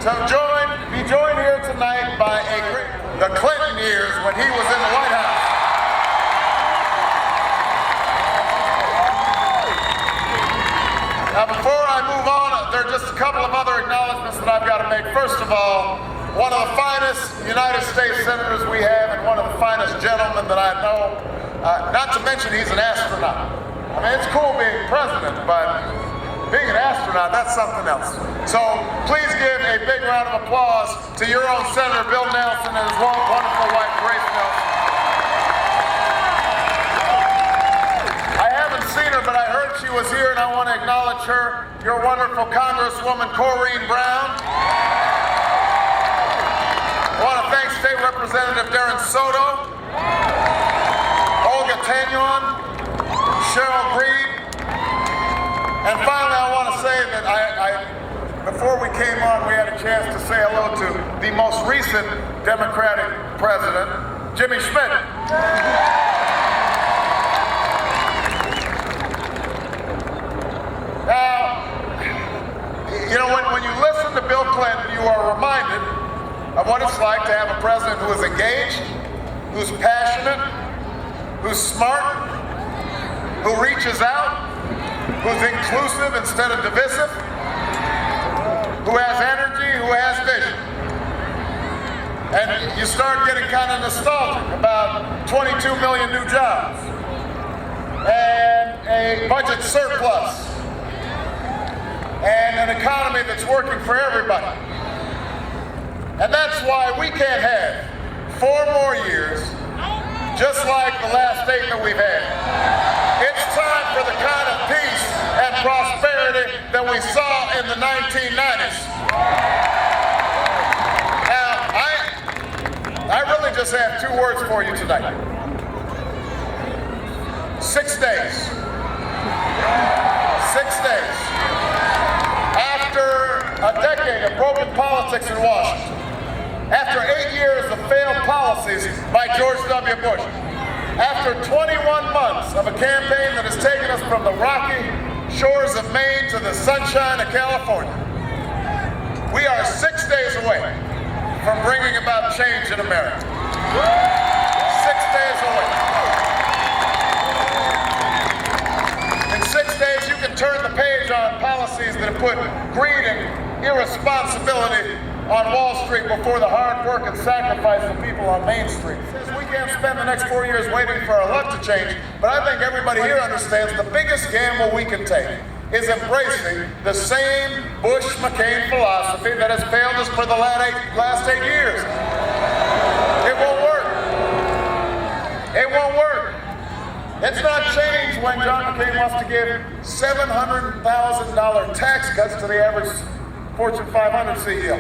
be joined here tonight by the Clinton years when he was in the White House. Now, before I move on, there are just a couple of other acknowledgments that I've got to make. First of all, one of the finest United States senators we have and one of the finest gentlemen that I know, not to mention he's an astronaut. I mean, it's cool being president, but being an astronaut, that's something else. So please give a big round of applause to your own Senator Bill Nelson and his wonderful wife, Grace Nelson. I haven't seen her, but I heard she was here, and I want to acknowledge her, your wonderful Congresswoman Corrine Brown. I want to thank State Representative Darren Soto, Olga Tanyon, Cheryl Breed, and finally I want to say that before we came on, we had a chance to say hello to the most recent Democratic president, Jimmy Schmidt. Now, you know, when you listen to Bill Clinton, you are reminded of what it's like to have a president who is engaged, who's passionate, who's smart, who reaches out, who's inclusive instead of divisive, who has energy, who has vision. And you start getting kind of nostalgic about 22 million new jobs and a budget surplus and an economy that's working for everybody. And that's why we can't have 4 more years just like the last 8 that we've had. It's time for the kind of peace and prosperity that we saw in the 1990s. Now, I really just have 2 words for you tonight. 6 days. 6 days. After a decade of broken politics in Washington, after 8 years of failed policies by George W. Bush, after 21 months of a campaign that has taken us from the rocky shores of Maine to the sunshine of California, we are 6 days away from bringing about change in America. 6 days away. In 6 days, you can turn the page on policies that have put greed and irresponsibility on Wall Street before the hard work and sacrifice of people on Main Street. We can't spend the next 4 years waiting for our luck to change, but I think everybody here understands the biggest gamble we can take is embracing the same Bush-McCain philosophy that has failed us for the last 8 years. It won't work. It won't work. It's not changed when John McCain wants to give $700,000 tax cuts to the average Fortune 500 CEO.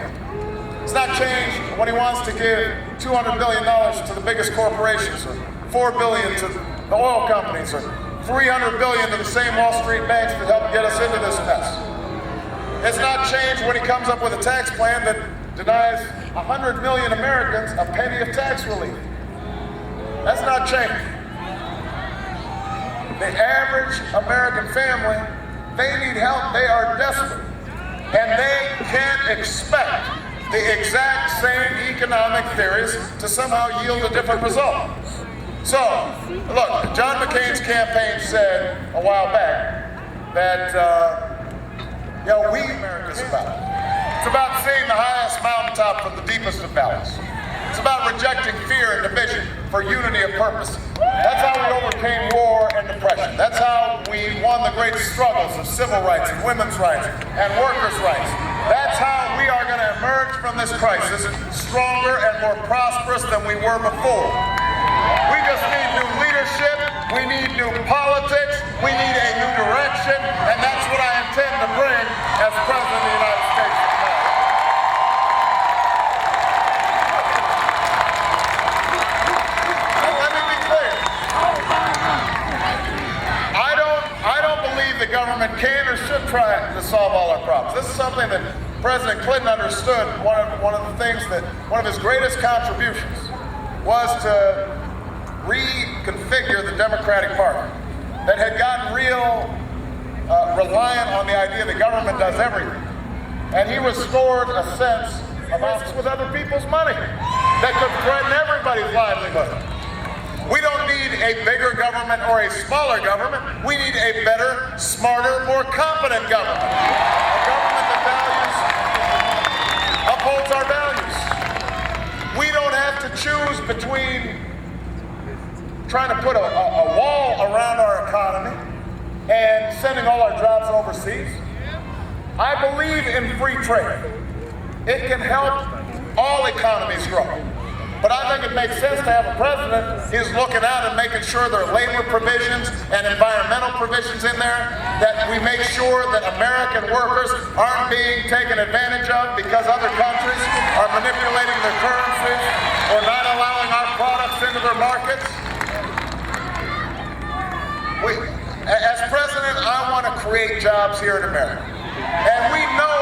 It's not changed when he wants to give $200 billion to the biggest corporations, or $4 billion to the oil companies, or $300 billion to the same Wall Street banks that helped get us into this mess. It's not changed when he comes up with a tax plan that denies 100 million Americans a penny of tax relief. That's not changed. The average American family, they need help. They are desperate. And they can't expect the exact same economic theories to somehow yield a different result. So, look, John McCain's campaign said a while back that, we America's about. It's about seeing the highest mountaintop from the deepest of valleys. It's about rejecting fear and division for unity of purpose. That's how we overcame war and depression. That's how we won the great struggles of civil rights and women's rights and workers' rights. That's how we are going to emerge from this crisis stronger and more prosperous than we were before. We just need new leadership, we need new politics, we need a new direction, and that's what I intend to bring as President of the United States of America. And let me be clear. I don't believe the government can or should try to solve all our problems. This is something that President Clinton understood. One of his greatest contributions was to reconfigure the Democratic Party that had gotten real reliant on the idea that government does everything. And he restored a sense of office with other people's money that could threaten everybody's livelihood. We don't need a bigger government or a smaller government. We need a better, smarter, more competent government. A government that upholds our values. We don't have to choose between trying to put a wall around our economy and sending all our jobs overseas. I believe in free trade. It can help all economies grow. But I think it makes sense to have a president who's looking out and making sure there are labor provisions and environmental provisions in there, that we make sure that American workers aren't being taken advantage of because other countries are manipulating their currency or not allowing our products into their markets. As president, I want to create jobs here in America. And we know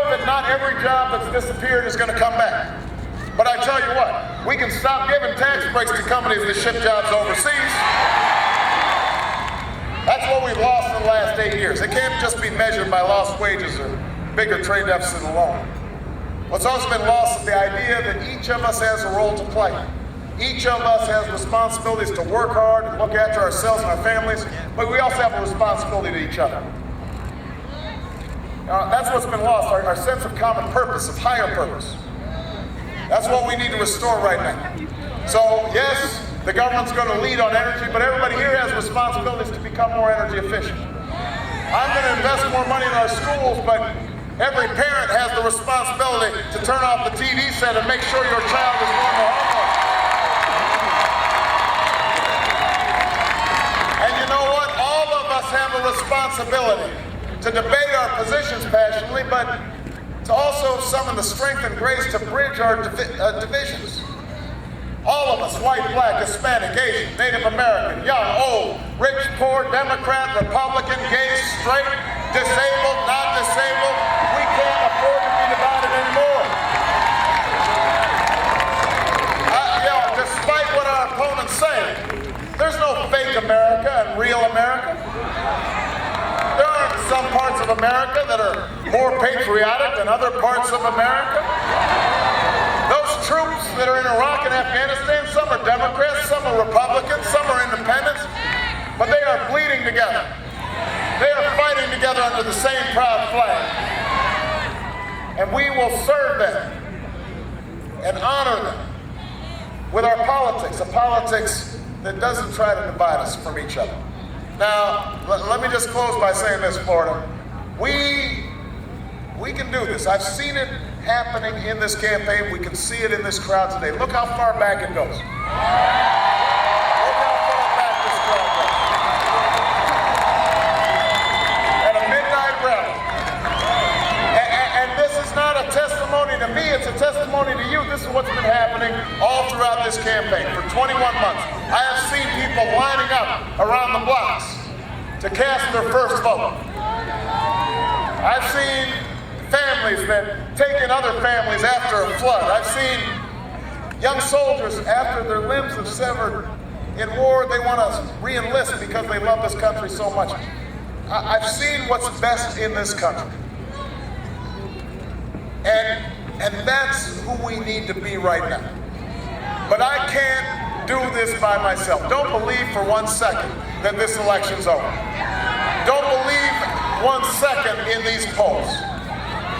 that not every job that's disappeared is going to come back. But I tell you what, we can stop giving tax breaks to companies that ship jobs overseas. That's what we've lost in the last 8 years. It can't just be measured by lost wages or bigger trade deficit alone. What's also been lost is the idea that each of us has a role to play. Each of us has responsibilities to work hard and look after ourselves and our families, but we also have a responsibility to each other. That's what's been lost, our sense of common purpose, of higher purpose. That's what we need to restore right now. So yes, the government's going to lead on energy, but everybody here has responsibilities to become more energy efficient. I'm going to invest more money in our schools, but every parent has the responsibility to turn off the TV set and make sure your child is doing their homework. And you know what? All of us have a responsibility to debate our positions passionately, but to also summon the strength and grace to bridge our divisions. All of us, white, black, Hispanic, Asian, Native American, young, old, rich, poor, Democrat, Republican, gay, straight, disabled, not disabled, we can't afford to be divided anymore. Despite what our opponents say, there's no fake America and real America. There aren't some parts of America that are more patriotic than other parts of America. Those troops that are in Iraq and Afghanistan, some are Democrats, some are Republicans, some are independents, but they are bleeding together. They are fighting together under the same proud flag. And we will serve them and honor them with our politics, a politics that doesn't try to divide us from each other. Now, let me just close by saying this, Florida. We can do this. I've seen it happening in this campaign. We can see it in this crowd today. Look how far back it goes. Look how far back this crowd goes. At a midnight rally. And this is not a testimony to me, it's a testimony to you. This is what's been happening all throughout this campaign for 21 months. I have seen people lining up around the blocks to cast their first vote. I've seen families that take in other families after a flood. I've seen young soldiers, after their limbs have severed in war, they want to re-enlist because they love this country so much. I've seen what's best in this country. And that's who we need to be right now. But I can't do this by myself. Don't believe for 1 second that this election's over. Don't believe 1 second in these polls.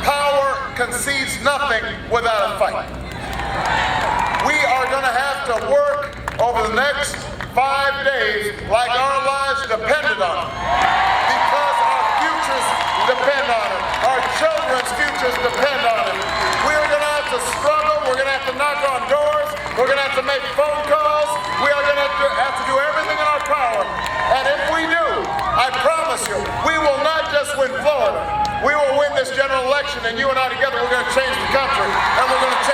Power concedes nothing without a fight. We are going to have to work over the next 5 days like our lives depended on it. Because our futures depend on it. Our children's futures depend on it. We are going to have to struggle. We're going to have to knock on doors. We're going to have to make phone calls. We are going to have to do everything in our power. And if we do, I promise you, we will not just win Florida. We will win this general election, and you and I together, we're going to change the country, and we're going to